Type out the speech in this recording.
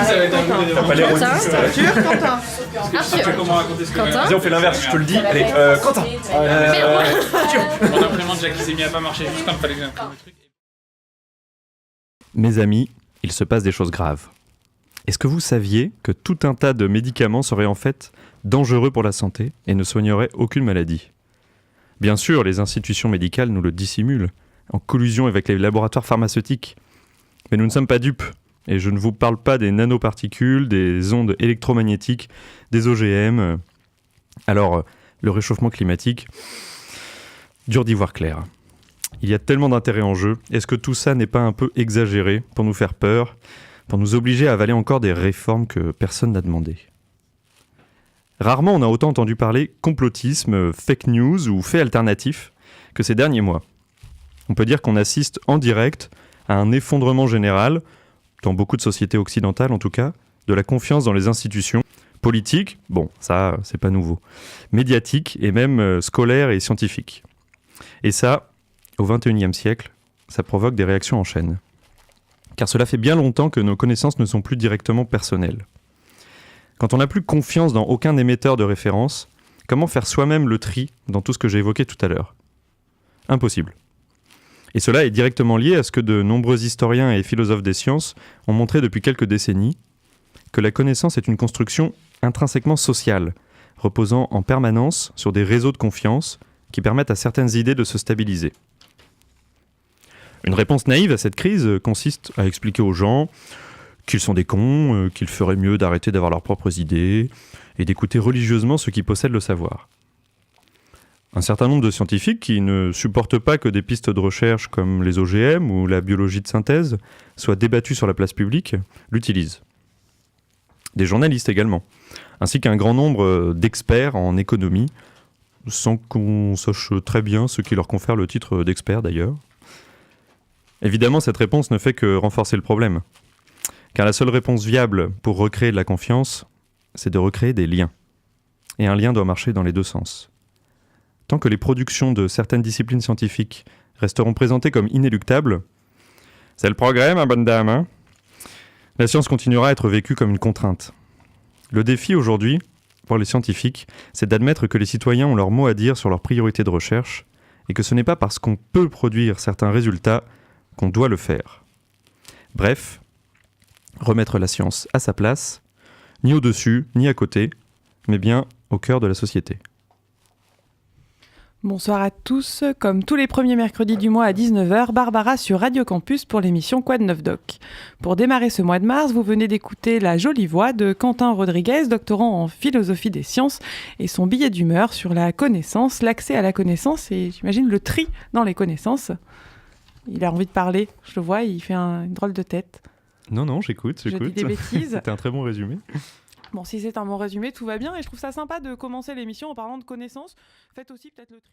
Ça va être un coup des Pas l'air Ça va autiste. Arthur, Quentin. Arthur. Comment raconter ce que Quentin. Vas-y, on fait l'inverse, je te le dis. Allez, Quentin. Mon imprimante Jack qui s'est mis à pas marcher juste quand il fallait que j'imprime le truc. Mes amis, il se passe des choses graves. Est-ce que vous saviez que tout un tas de médicaments seraient en fait dangereux pour la santé et ne soigneraient aucune maladie ? Bien sûr, les institutions médicales nous le dissimulent, en collusion avec les laboratoires pharmaceutiques. Mais nous ne sommes pas dupes, et je ne vous parle pas des nanoparticules, des ondes électromagnétiques, des OGM. Alors, le réchauffement climatique, dur d'y voir clair. Il y a tellement d'intérêts en jeu, est-ce que tout ça n'est pas un peu exagéré pour nous faire peur, pour nous obliger à avaler encore des réformes que personne n'a demandées ? Rarement on a autant entendu parler complotisme, fake news ou faits alternatifs que ces derniers mois. On peut dire qu'on assiste en direct à un effondrement général, dans beaucoup de sociétés occidentales en tout cas, de la confiance dans les institutions politiques, bon ça c'est pas nouveau, médiatiques et même scolaires et scientifiques. Et ça, au XXIe siècle, ça provoque des réactions en chaîne. Car cela fait bien longtemps que nos connaissances ne sont plus directement personnelles. Quand on n'a plus confiance dans aucun émetteur de référence, comment faire soi-même le tri dans tout ce que j'ai évoqué tout à l'heure ? Impossible. Et cela est directement lié à ce que de nombreux historiens et philosophes des sciences ont montré depuis quelques décennies, que la connaissance est une construction intrinsèquement sociale, reposant en permanence sur des réseaux de confiance qui permettent à certaines idées de se stabiliser. Une réponse naïve à cette crise consiste à expliquer aux gens qu'ils sont des cons, qu'il ferait mieux d'arrêter d'avoir leurs propres idées et d'écouter religieusement ceux qui possèdent le savoir. Un certain nombre de scientifiques qui ne supportent pas que des pistes de recherche comme les OGM ou la biologie de synthèse soient débattues sur la place publique l'utilisent. Des journalistes également, ainsi qu'un grand nombre d'experts en économie, sans qu'on sache très bien ce qui leur confère le titre d'expert d'ailleurs. Évidemment, cette réponse ne fait que renforcer le problème. Car la seule réponse viable pour recréer de la confiance, c'est de recréer des liens. Et un lien doit marcher dans les deux sens. Tant que les productions de certaines disciplines scientifiques resteront présentées comme inéluctables, c'est le progrès, ma bonne dame, hein ? La science continuera à être vécue comme une contrainte. Le défi aujourd'hui, pour les scientifiques, c'est d'admettre que les citoyens ont leur mot à dire sur leurs priorités de recherche et que ce n'est pas parce qu'on peut produire certains résultats qu'on doit le faire. Bref, remettre la science à sa place, ni au-dessus, ni à côté, mais bien au cœur de la société. Bonsoir à tous. Comme tous les premiers mercredis du mois à 19h, Barbara sur Radio Campus pour l'émission Quoi de neuf doc. Pour démarrer ce mois de mars, vous venez d'écouter la jolie voix de Quentin Rodriguez, doctorant en philosophie des sciences, et son billet d'humeur sur la connaissance, l'accès à la connaissance et j'imagine le tri dans les connaissances. Il a envie de parler, je le vois, il fait une drôle de tête. Non, j'écoute. Je dis des bêtises. C'était un très bon résumé. Bon, si c'est un bon résumé, tout va bien et je trouve ça sympa de commencer l'émission en parlant de connaissances. Faites aussi peut-être le tri.